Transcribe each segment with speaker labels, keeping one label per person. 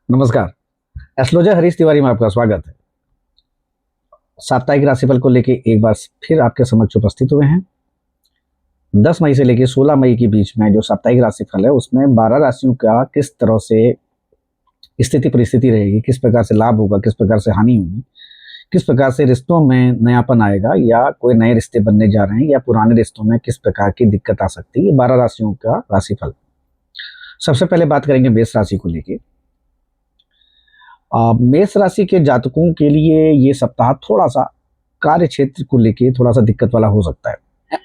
Speaker 1: नमस्कार। एस्ट्रोलॉजर हरीश तिवारी में आपका स्वागत है। साप्ताहिक राशिफल को लेके एक बार फिर आपके समक्ष उपस्थित हुए हैं। 10 मई से लेकर 16 मई के बीच में जो साप्ताहिक राशिफल है उसमें 12 राशियों का किस तरह से स्थिति परिस्थिति रहेगी, किस प्रकार से लाभ होगा, किस प्रकार से हानि होगी, किस प्रकार से रिश्तों में नयापन आएगा या कोई नए रिश्ते बनने जा रहे हैं या पुराने रिश्तों में किस प्रकार की दिक्कत आ सकती है, 12 राशियों का राशिफल। सबसे पहले बात करेंगे मेष राशि को लेके। मेष राशि के जातकों के लिए ये सप्ताह थोड़ा सा कार्य क्षेत्र को लेके थोड़ा सा दिक्कत वाला हो सकता है।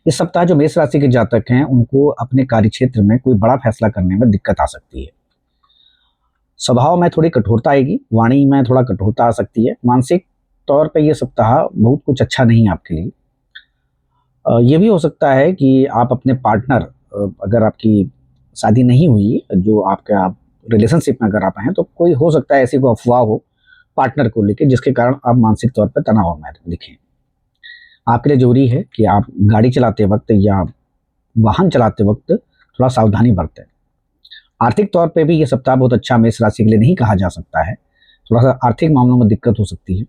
Speaker 1: इस सप्ताह जो मेष राशि के जातक हैं उनको अपने कार्य क्षेत्र में कोई बड़ा फैसला करने में दिक्कत आ सकती है। स्वभाव में थोड़ी कठोरता आएगी, वाणी में थोड़ा कठोरता आ सकती है। मानसिक तौर पे ये सप्ताह बहुत कुछ अच्छा नहीं है आपके लिए। ये भी हो सकता है कि आप अपने पार्टनर, अगर आपकी शादी नहीं हुई, जो आपका रिलेशनशिप में अगर आप हैं तो कोई हो सकता है ऐसी कोई अफवाह हो पार्टनर को लेकर जिसके कारण आप मानसिक तौर पर तनाव में दिखें। आपके लिए जरूरी है कि आप गाड़ी चलाते वक्त या वाहन चलाते वक्त थोड़ा सावधानी बरतें। आर्थिक तौर पे भी ये सप्ताह बहुत अच्छा मेष राशि के लिए नहीं कहा जा सकता है। थोड़ा सा आर्थिक मामलों में दिक्कत हो सकती है।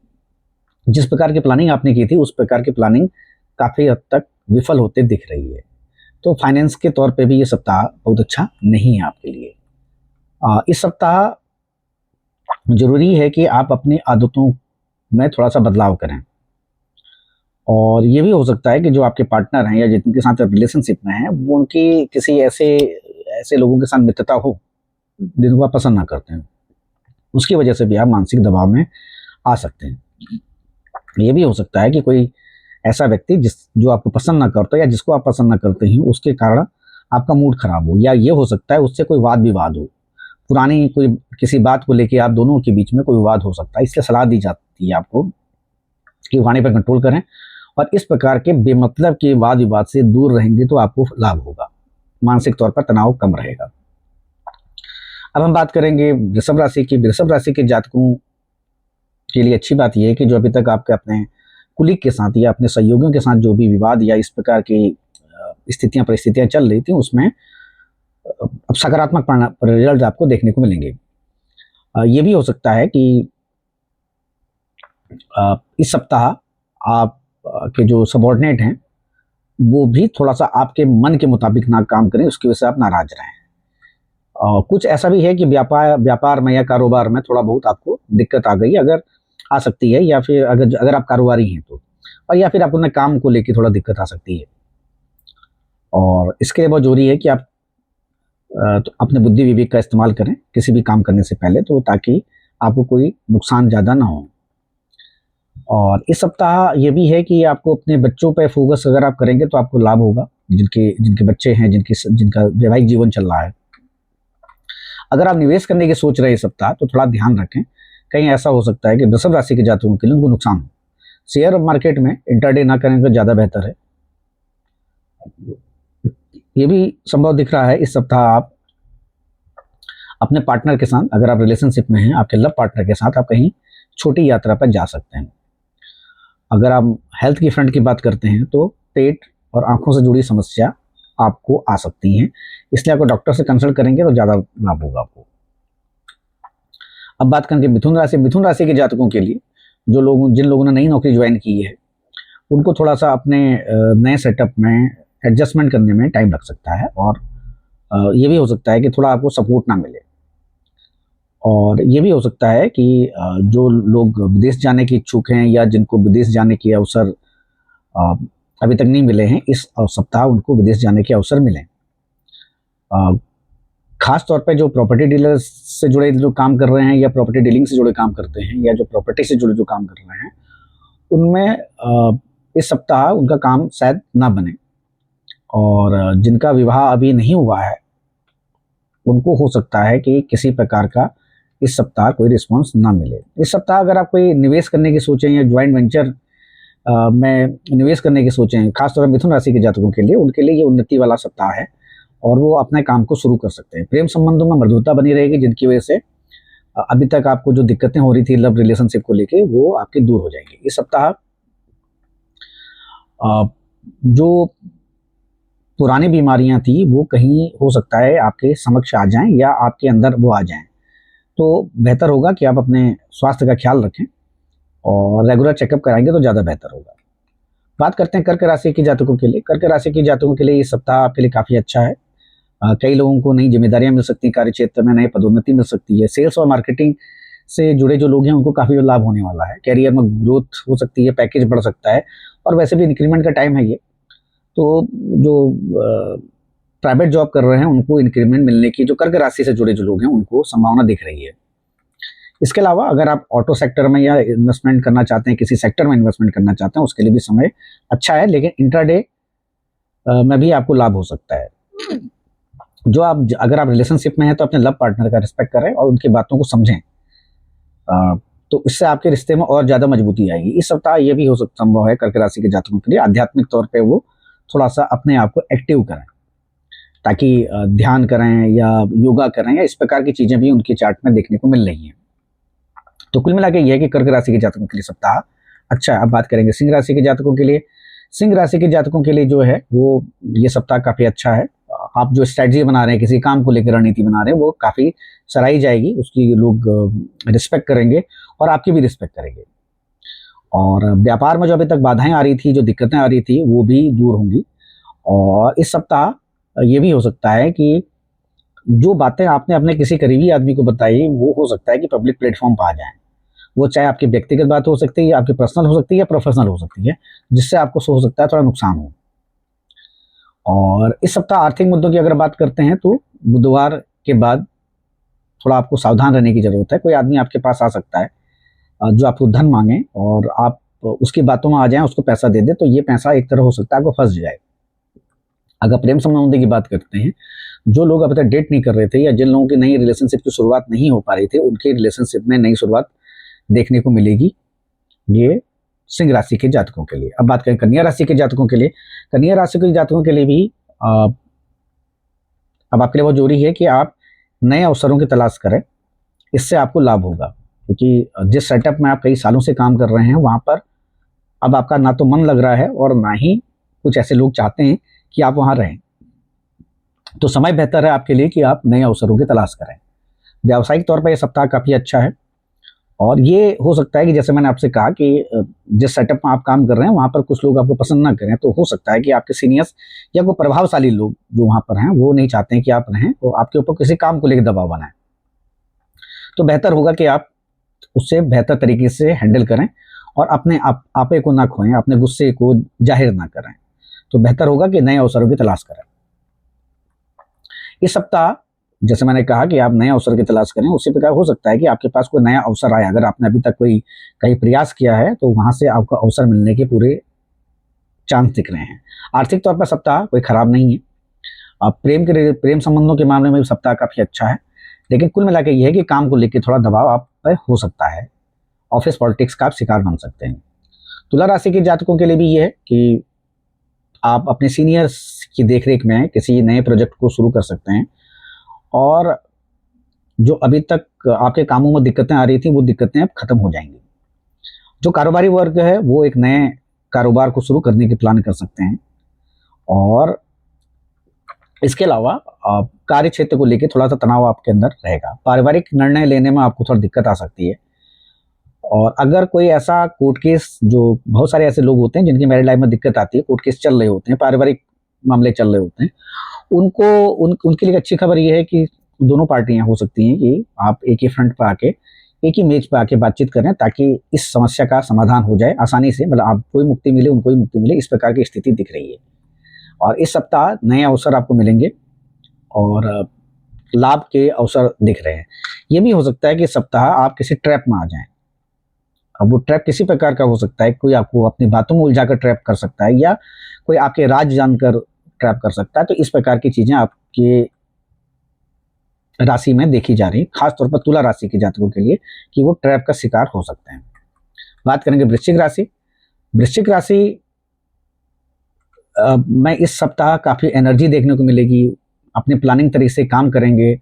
Speaker 1: जिस प्रकार की प्लानिंग आपने की थी उस प्रकार की प्लानिंग काफ़ी हद तक विफल होते दिख रही है। तो फाइनेंस के तौर पे भी ये सप्ताह बहुत अच्छा नहीं है आपके लिए। इस सप्ताह जरूरी है कि आप अपनी आदतों में थोड़ा सा बदलाव करें। और ये भी हो सकता है कि जो आपके पार्टनर हैं या जिनके साथ आप रिलेशनशिप में हैं वो उनकी किसी ऐसे ऐसे लोगों के साथ मित्रता हो जिनको आप पसंद ना करते हैं। उसकी वजह से भी आप मानसिक दबाव में आ सकते हैं। ये भी हो सकता है कि कोई ऐसा व्यक्ति जो आपको पसंद ना करता या जिसको आप पसंद ना करते हैं उसके कारण आपका मूड खराब हो, या ये हो सकता है उससे कोई वाद विवाद हो, पुरानी कोई किसी बात को लेके आप दोनों के बीच में कोई विवाद हो सकता है। इसलिए सलाह दी जाती है आपको कि वाणी पर कंट्रोल करें और इस प्रकार के बेमतलब के वाद विवाद से दूर रहेंगे तो आपको लाभ होगा, मानसिक तौर पर तनाव कम रहेगा। अब हम बात करेंगे वृषभ राशि की। वृषभ राशि के जातकों के लिए अच्छी बात यह है कि जो अभी तक आपके अपने कुलीग के साथ या अपने सहयोगियों के साथ जो भी विवाद या इस प्रकार की स्थितियां परिस्थितियां चल रही थी उसमें अब सकारात्मक रिजल्ट आपको देखने को मिलेंगे। ये भी हो सकता है कि इस सप्ताह आप के जो सबॉर्डिनेट हैं वो भी थोड़ा सा आपके मन के मुताबिक ना काम करें, उसकी वजह से आप नाराज रहें। कुछ ऐसा भी है कि व्यापार में या कारोबार में थोड़ा बहुत आपको दिक्कत आ गई, अगर आ सकती है, या फिर अगर आप कारोबारी हैं तो, और या फिर आप अपने काम को लेकर थोड़ा दिक्कत आ सकती है। और इसके लिए बहुत जरूरी है कि आप तो अपने बुद्धि विवेक का इस्तेमाल करें किसी भी काम करने से पहले, तो ताकि आपको कोई नुकसान ज़्यादा ना हो। और इस सप्ताह ये भी है कि आपको अपने बच्चों पर फोकस अगर आप करेंगे तो आपको लाभ होगा, जिनके जिनके बच्चे हैं, जिनका वैवाहिक जीवन चल रहा है। अगर आप निवेश करने की सोच रहे हैं इस सप्ताह तो थोड़ा ध्यान रखें, कहीं ऐसा हो सकता है कि वृषभ राशि के जातकों के लिए उनको नुकसान हो। शेयर मार्केट में इंटरडे ना करें तो ज़्यादा बेहतर है। ये भी संभव दिख रहा है इस सप्ताह आप अपने पार्टनर के साथ, अगर आप रिलेशनशिप में हैं, आपके लव पार्टनर के साथ आप कहीं छोटी यात्रा पर जा सकते हैं। अगर आप हेल्थ की फ्रंट की बात करते हैं तो पेट और आंखों से जुड़ी समस्या आपको आ सकती हैं, इसलिए आपको डॉक्टर से कंसल्ट करेंगे तो ज़्यादा लाभ होगा आपको। अब बात करेंगे मिथुन राशि। मिथुन राशि के जातकों के लिए जिन लोगों ने नई नौकरी ज्वाइन की है उनको थोड़ा सा अपने नए सेटअप में एडजस्टमेंट करने में टाइम लग सकता है, और ये भी हो सकता है कि थोड़ा आपको सपोर्ट ना मिले। और ये भी हो सकता है कि जो लोग विदेश जाने के इच्छुक हैं या जिनको विदेश जाने के अवसर अभी तक नहीं मिले हैं, इस सप्ताह उनको विदेश जाने के अवसर मिलें। खास तौर पे जो प्रॉपर्टी डीलर्स से जुड़े जो काम कर रहे हैं या प्रॉपर्टी डीलिंग से जुड़े काम करते हैं या जो प्रॉपर्टी से जुड़े जो काम कर रहे हैं उनमें इस सप्ताह उनका काम शायद ना बने। और जिनका विवाह अभी नहीं हुआ है उनको हो सकता है कि किसी प्रकार का इस सप्ताह कोई रिस्पांस ना मिले। इस सप्ताह अगर आप कोई निवेश करने की सोचें या ज्वाइंट वेंचर में निवेश करने की सोचें, खासतौर पर मिथुन राशि के जातकों के लिए, उनके लिए ये उन्नति वाला सप्ताह है और वो अपने काम को शुरू कर सकते हैं। प्रेम संबंधों में मृदुता बनी रहेगी, जिनकी वजह से अभी तक आपको जो दिक्कतें हो रही थी लव रिलेशनशिप को लेके वो आपकी दूर हो जाएंगी। इस सप्ताह जो पुरानी बीमारियां थी वो कहीं हो सकता है आपके समक्ष आ जाएं या आपके अंदर वो आ जाएं। तो बेहतर होगा कि आप अपने स्वास्थ्य का ख्याल रखें और रेगुलर चेकअप कराएंगे तो ज़्यादा बेहतर होगा। बात करते हैं कर्क राशि के जातकों के लिए। कर्क राशि के जातकों के लिए ये सप्ताह आपके लिए काफ़ी अच्छा है। कई लोगों को नई जिम्मेदारियां मिल सकती हैं, कार्य क्षेत्र में नई पदोन्नति मिल सकती है। सेल्स और मार्केटिंग से जुड़े जो लोग हैं उनको काफ़ी लाभ होने वाला है। कैरियर में ग्रोथ हो सकती है, पैकेज बढ़ सकता है और वैसे भी इंक्रीमेंट का टाइम है ये। तो जो प्राइवेट जॉब कर रहे हैं उनको इंक्रीमेंट मिलने की, जो कर्क राशि से जुड़े जो लोग हैं उनको संभावना दिख रही है। इसके अलावा अगर आप ऑटो सेक्टर में या इन्वेस्टमेंट करना चाहते हैं, किसी सेक्टर में इन्वेस्टमेंट करना चाहते हैं, उसके लिए भी समय अच्छा है, लेकिन इंट्राडे में भी आपको लाभ हो सकता है। जो आप अगर आप रिलेशनशिप में हैं तो अपने लव पार्टनर का रिस्पेक्ट करें और उनकी बातों को समझें, तो इससे आपके रिश्ते में और ज़्यादा मजबूती आएगी। इस सप्ताह ये भी हो सकता संभव है कर्क राशि के जातकों के लिए आध्यात्मिक तौर पे वो थोड़ा सा अपने आप को एक्टिव करें, ताकि ध्यान करें या योगा करें या इस प्रकार की चीज़ें भी उनके चार्ट में देखने को मिल रही हैं। तो कुल मिला के ये है कि कर्क राशि के जातकों के लिए सप्ताह अच्छा है। अब बात करेंगे सिंह राशि के जातकों के लिए। सिंह राशि के जातकों के लिए जो है वो ये सप्ताह काफ़ी अच्छा है। आप जो स्ट्रैटेजी बना रहे हैं, किसी काम को लेकर रणनीति बना रहे हैं, वो काफ़ी सराही जाएगी, उसकी लोग रिस्पेक्ट करेंगे और आपकी भी रिस्पेक्ट करेंगे। और व्यापार में जो अभी तक बाधाएं आ रही थी, जो दिक्कतें आ रही थी, वो भी दूर होंगी। और इस सप्ताह ये भी हो सकता है कि जो बातें आपने अपने किसी करीबी आदमी को बताई, वो हो सकता है कि पब्लिक प्लेटफॉर्म पर आ जाएं। वो चाहे आपकी व्यक्तिगत बात हो सकती है, या आपकी पर्सनल हो सकती है, या प्रोफेशनल हो सकती है, जिससे आपको हो सकता है थोड़ा नुकसान हो। और इस सप्ताह आर्थिक मुद्दों की अगर बात करते हैं तो बुधवार के बाद थोड़ा आपको सावधान रहने की जरूरत है। कोई आदमी आपके पास आ सकता है जो आपको धन मांगे और आप उसकी बातों में आ जाएं, उसको पैसा दे दे, तो ये पैसा एक तरह हो सकता है आपको फंस जाए। अगर प्रेम संबंध की बात करते हैं, जो लोग अभी तक डेट नहीं कर रहे थे या जिन लोगों की नई रिलेशनशिप की शुरुआत नहीं हो पा रही थी, उनकी रिलेशनशिप में नई शुरुआत देखने को मिलेगी, ये सिंह राशि के जातकों के लिए। अब बात करें कन्या राशि के जातकों के लिए। कन्या राशि के जातकों के लिए भी अब आपके लिए बहुत जरूरी है कि आप नए अवसरों की तलाश करें, इससे आपको लाभ होगा। क्योंकि जिस सेटअप में आप कई सालों से काम कर रहे हैं, वहाँ पर अब आपका ना तो मन लग रहा है और ना ही कुछ ऐसे लोग चाहते हैं कि आप वहाँ रहें। तो समय बेहतर है आपके लिए कि आप नए अवसरों की तलाश करें। व्यावसायिक तौर पर यह सप्ताह काफ़ी अच्छा है और ये हो सकता है कि जैसे मैंने आपसे कहा कि जिस सेटअप में आप काम कर रहे हैं वहाँ पर कुछ लोग आपको पसंद ना करें, तो हो सकता है कि आपके सीनियर्स या कोई प्रभावशाली लोग जो वहाँ पर हैं वो नहीं चाहते हैं कि आप रहें, तो आपके ऊपर किसी काम को लेकर दबाव बनाएं। तो बेहतर होगा कि आप उससे बेहतर तरीके से हैंडल करें और अपने आपे को ना खोएं, अपने गुस्से को जाहिर ना करें। तो बेहतर होगा कि नए अवसरों की तलाश करें। इस सप्ताह जैसे मैंने कहा कि आप नए अवसर की तलाश करें, उसी प्रकार हो सकता है कि आपके पास कोई नया अवसर आए। अगर आपने अभी तक कोई कहीं प्रयास किया है तो वहाँ से आपको अवसर मिलने के पूरे चांस दिख रहे हैं। आर्थिक तौर पर सप्ताह कोई खराब नहीं है। अब प्रेम संबंधों के मामले में भी सप्ताह काफ़ी अच्छा है, लेकिन कुल मिला के ये है कि काम को लेकर थोड़ा दबाव आप पर हो सकता है। ऑफिस पॉलिटिक्स का आप शिकार बन सकते हैं। तुला राशि के जातकों के लिए भी ये है कि आप अपने सीनियर्स की देखरेख में किसी नए प्रोजेक्ट को शुरू कर सकते हैं और जो अभी तक आपके कामों में दिक्कतें आ रही थी, वो दिक्कतें अब खत्म हो जाएंगी। जो कारोबारी वर्ग है वो एक नए कारोबार को शुरू करने की प्लान कर सकते हैं। और इसके अलावा कार्य क्षेत्र को लेकर थोड़ा सा तनाव आपके अंदर रहेगा। पारिवारिक निर्णय लेने में आपको थोड़ा दिक्कत आ सकती है। और अगर कोई ऐसा कोर्ट केस, जो बहुत सारे ऐसे लोग होते हैं जिनकी मैरिड लाइफ में दिक्कत आती है, कोर्ट केस चल रहे होते हैं, पारिवारिक मामले चल रहे होते हैं, उनके लिए अच्छी खबर ये है कि दोनों पार्टियां हो सकती हैं कि आप एक ही फ्रंट पर आके, एक ही मेज पर आके बातचीत करें, ताकि इस समस्या का समाधान हो जाए आसानी से। मतलब आपको भी मुक्ति मिले, उनको भी मुक्ति मिले, इस प्रकार की स्थिति दिख रही है। और इस सप्ताह नए अवसर आपको मिलेंगे और लाभ के अवसर दिख रहे हैं। ये भी हो सकता है कि इस सप्ताह आप किसी ट्रैप में आ जाएं। अब वो ट्रैप किसी प्रकार का हो सकता है, कोई आपको अपनी बातों में उलझाकर ट्रैप कर सकता है या कोई आपके राज जानकर ट्रैप कर सकता है। तो इस प्रकार की चीजें आपके राशि में देखी जा रही, खासतौर पर तुला राशि के जातकों के लिए, कि वो ट्रैप का शिकार हो सकते हैं। बात करेंगे वृश्चिक राशि। वृश्चिक राशि में इस सप्ताह काफी एनर्जी देखने को मिलेगी। अपने प्लानिंग तरीके से काम करेंगे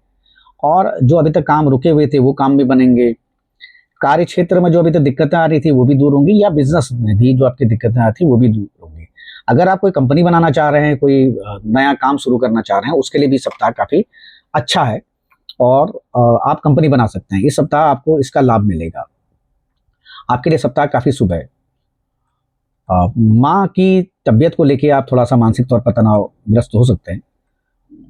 Speaker 1: और जो अभी तक काम रुके हुए थे वो काम भी बनेंगे। कार्य क्षेत्र में जो अभी तक दिक्कतें आ रही थी वो भी दूर होंगी, या बिजनेस में भी जो आपकी दिक्कतें आ रही थी वो भी दूर होंगी। अगर आप कोई कंपनी बनाना चाह रहे हैं, कोई नया काम शुरू करना चाह रहे हैं, उसके लिए भी सप्ताह काफी अच्छा है। और आप कंपनी बना सकते हैं। इस सप्ताह आपको इसका लाभ मिलेगा। आपके लिए सप्ताह काफ़ी शुभ है। माँ की तबीयत को लेके आप थोड़ा सा मानसिक तौर पर तनावग्रस्त हो सकते हैं।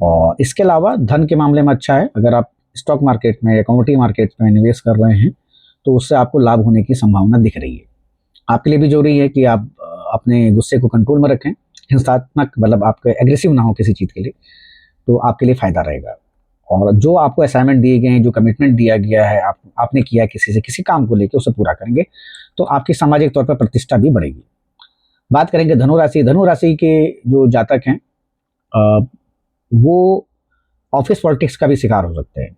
Speaker 1: और इसके अलावा धन के मामले में अच्छा है। अगर आप स्टॉक मार्केट में या कमोडिटी मार्केट में निवेश कर रहे हैं तो उससे आपको लाभ होने की संभावना दिख रही है। आपके लिए भी जरूरी है कि आप अपने गुस्से को कंट्रोल में रखें, हिंसात्मक मतलब आपके एग्रेसिव ना हो किसी चीज़ के लिए, तो आपके लिए फ़ायदा रहेगा। और जो आपको असाइनमेंट दिए गए हैं, जो कमिटमेंट दिया गया है, आपने किया किसी से किसी काम को लेकर, उसे पूरा करेंगे तो आपकी सामाजिक तौर पर प्रतिष्ठा भी बढ़ेगी। बात करेंगे धनु राशि। धनु राशि के जो जातक हैं वो ऑफिस पॉलिटिक्स का भी शिकार हो सकते हैं।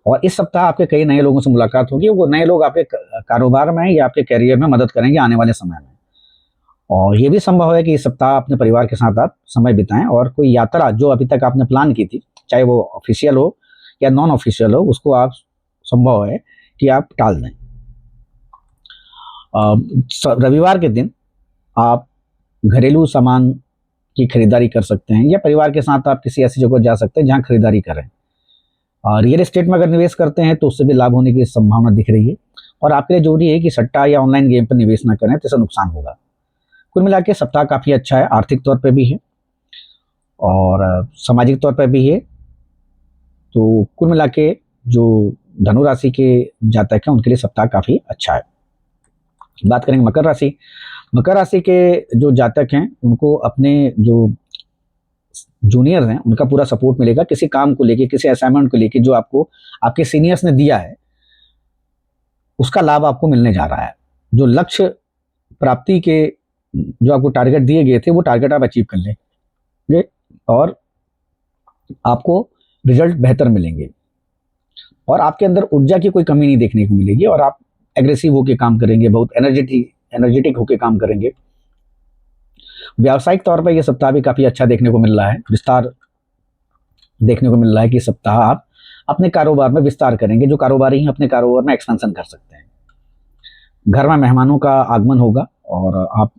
Speaker 1: और इस सप्ताह आपके कई नए लोगों से मुलाकात होगी। वो नए लोग आपके कारोबार में या आपके करियर में मदद करेंगे आने वाले समय में। और ये भी संभव है कि इस सप्ताह अपने परिवार के साथ आप समय बिताएं और कोई यात्रा जो अभी तक आपने प्लान की थी, चाहे वो ऑफिशियल हो या नॉन ऑफिशियल हो, उसको आप संभव है कि आप टाल दें। रविवार के दिन आप घरेलू सामान की खरीदारी कर सकते हैं या परिवार के साथ आप किसी ऐसी जगह जा सकते हैं जहां खरीदारी करें। और रियल एस्टेट में अगर निवेश करते हैं तो उससे भी लाभ होने की संभावना दिख रही है। और आपके लिए जरूरी है कि सट्टा या ऑनलाइन गेम पर निवेश न करें, तो इससे नुकसान होगा। कुल मिला के सप्ताह काफ़ी अच्छा है, आर्थिक तौर पे भी है और सामाजिक तौर पर भी है। तो कुल मिला के जो धनु राशि के जातक हैं उनके लिए सप्ताह काफ़ी अच्छा है। बात करेंगे मकर राशि। मकर राशि के जो जातक हैं उनको अपने जो जूनियर हैं उनका पूरा सपोर्ट मिलेगा किसी काम को लेके, किसी असाइनमेंट को लेके जो आपको आपके सीनियर्स ने दिया है, उसका लाभ आपको मिलने जा रहा है। जो लक्ष्य प्राप्ति के जो आपको टारगेट दिए गए थे वो टारगेट आप अचीव कर लेंगे और आपको रिजल्ट बेहतर मिलेंगे और आपके अंदर ऊर्जा की कोई कमी नहीं देखने को मिलेगी और आप एग्रेसिव होकर काम करेंगे, बहुत एनर्जेटिक होकर काम करेंगे। व्यावसायिक तौर पर यह सप्ताह भी काफ़ी अच्छा देखने को मिल रहा है। विस्तार देखने को मिल रहा है कि सप्ताह आप अपने कारोबार में विस्तार करेंगे। जो कारोबारी हैं अपने कारोबार में एक्सपेंशन कर सकते हैं। घर में मेहमानों का आगमन होगा और आप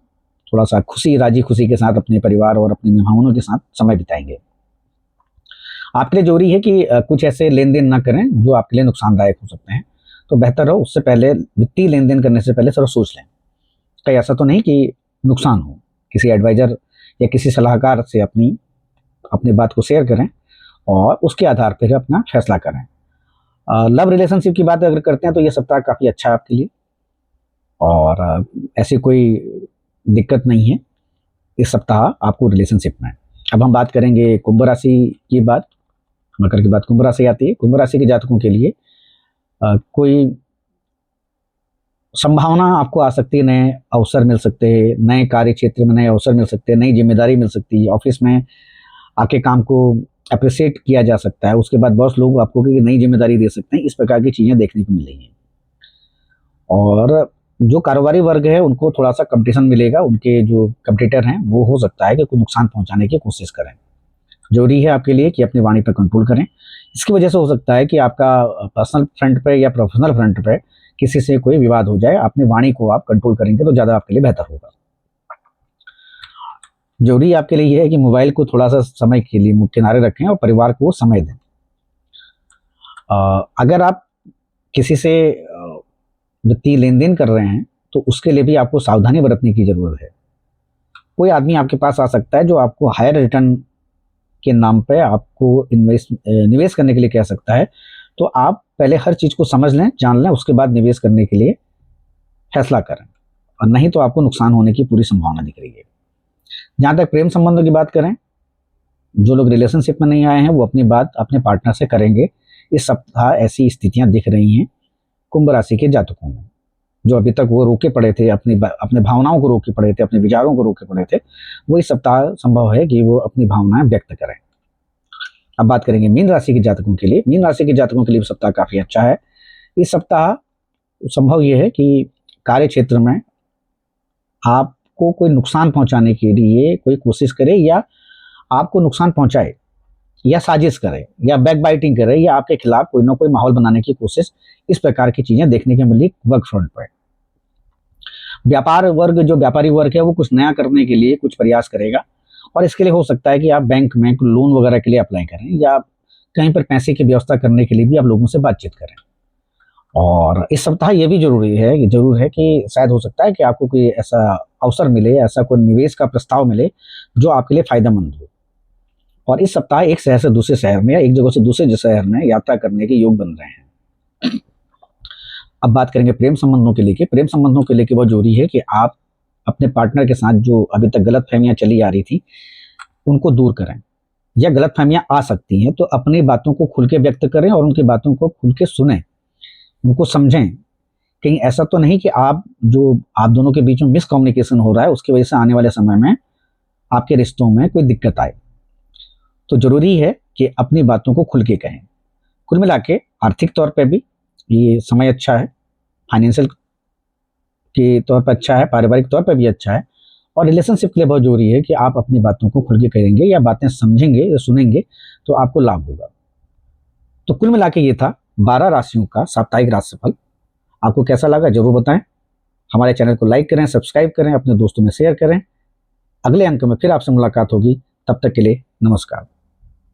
Speaker 1: थोड़ा सा राजी खुशी के साथ अपने परिवार और अपने मेहमानों के साथ समय बिताएंगे। आपके लिए जरूरी है कि कुछ ऐसे लेन देन ना करें जो आपके लिए नुकसानदायक हो सकते हैं। तो बेहतर हो उससे पहले वित्तीय लेन देन करने से पहले थोड़ा सोच लें। कहीं ऐसा तो नहीं कि नुकसान हो। किसी एडवाइजर या किसी सलाहकार से अपनी बात को शेयर करें और उसके आधार पर अपना फैसला करें। लव रिलेशनशिप की बात अगर करते हैं तो यह सप्ताह काफ़ी अच्छा है आपके लिए और ऐसी कोई दिक्कत नहीं है इस सप्ताह आपको रिलेशनशिप में। अब हम बात करेंगे कुंभ राशि की बात। मकर के बाद कुंभ राशि आती है। कुंभ राशि के जातकों के लिए कोई संभावना आपको आ सकती है, नए अवसर मिल सकते हैं, नए कार्य क्षेत्र में नए अवसर मिल सकते हैं, नई जिम्मेदारी मिल सकती है, ऑफिस में आपके काम को अप्रिशिएट किया जा सकता है, उसके बाद बॉस लोग आपको नई जिम्मेदारी दे सकते हैं। इस प्रकार की चीज़ें देखने को मिल रही हैं। और जो कारोबारी वर्ग है उनको थोड़ा सा कंपटीशन मिलेगा। उनके जो कंपटीटर हैं वो हो सकता है कि कोई नुकसान पहुंचाने की कोशिश करें। जरूरी है आपके लिए कि अपनी वाणी पर कंट्रोल करें। इसकी वजह से हो सकता है कि आपका पर्सनल फ्रंट पे या प्रोफेशनल फ्रंट पे किसी से कोई विवाद हो जाए। अपनी वाणी को आप कंट्रोल करेंगे तो ज़्यादा आपके लिए बेहतर होगा। जरूरी आपके लिए यह है कि मोबाइल को थोड़ा सा समय के लिए किनारे रखें और परिवार को समय दें। अगर आप किसी से वित्तीय लेन देन कर रहे हैं तो उसके लिए भी आपको सावधानी बरतने की जरूरत है। कोई आदमी आपके पास आ सकता है जो आपको हायर रिटर्न के नाम पे आपको निवेश करने के लिए कह सकता है। तो आप पहले हर चीज़ को समझ लें, जान लें, उसके बाद निवेश करने के लिए फैसला करें और नहीं तो आपको नुकसान होने की पूरी संभावना दिख रही है। जहाँ तक प्रेम संबंधों की बात करें, जो लोग रिलेशनशिप में नहीं आए हैं वो अपनी बात अपने पार्टनर से करेंगे। इस सप्ताह ऐसी स्थितियाँ दिख रही हैं कुंभ राशि के जातकों में। जो अभी तक वो रोके पड़े थे, अपने भावनाओं को रोके पड़े थे, अपने विचारों को रोके पड़े थे, वो इस सप्ताह संभव है कि वो अपनी भावनाएं व्यक्त करें। अब बात करेंगे मीन राशि के जातकों के लिए। मीन राशि के जातकों के लिए सप्ताह काफ़ी अच्छा है। इस सप्ताह संभव ये है कि कार्य क्षेत्र में आपको कोई नुकसान पहुंचाने के लिए कोई कोशिश करे या आपको नुकसान पहुंचाए या साजिश करे या बैक बाइटिंग करे या आपके खिलाफ कोई ना कोई माहौल बनाने की कोशिश, इस प्रकार की चीजें देखने को मिली वर्क फ्रंट पर। व्यापारी वर्ग है वो कुछ नया करने के लिए कुछ प्रयास करेगा और इसके लिए हो सकता है कि आप बैंक में लोन वगैरह के लिए अप्लाई करें या कहीं पर पैसे की व्यवस्था करने के लिए भी आप लोगों से बातचीत करें। और इस सप्ताह ये भी जरूर है कि शायद हो सकता है कि आपको कोई ऐसा अवसर मिले, ऐसा कोई निवेश का प्रस्ताव मिले जो आपके लिए फायदेमंद हो। और इस सप्ताह एक शहर से दूसरे शहर में या एक जगह से दूसरे शहर में यात्रा करने के योग बन रहे हैं। अब बात करेंगे प्रेम संबंधों के लेके। प्रेम संबंधों के लेके बहुत जरूरी है कि आप अपने पार्टनर के साथ जो अभी तक गलतफहमियां चली आ रही थी उनको दूर करें, या गलतफहमियां आ सकती हैं तो अपनी बातों को खुल के व्यक्त करें और उनकी बातों को खुल के सुनें, उनको समझें। कहीं ऐसा तो नहीं कि आप दोनों के बीच में मिसकम्युनिकेशन हो रहा है, उसकी वजह से आने वाले समय में आपके रिश्तों में कोई दिक्कत आए। तो जरूरी है कि अपनी बातों को खुल के कहें। कुल मिला के आर्थिक तौर पे भी ये समय अच्छा है, फाइनेंशियल के तौर पर अच्छा है, पारिवारिक तौर पर भी अच्छा है, और रिलेशनशिप के लिए बहुत जरूरी है कि आप अपनी बातों को खुल के करेंगे या बातें समझेंगे या सुनेंगे तो आपको लाभ होगा। तो कुल मिला के ये था 12 राशियों का साप्ताहिक राशिफल। आपको कैसा लगा जरूर बताएं। हमारे चैनल को लाइक करें, सब्सक्राइब करें, अपने दोस्तों में शेयर करें। अगले अंक में फिर आपसे मुलाकात होगी, तब तक के लिए नमस्कार।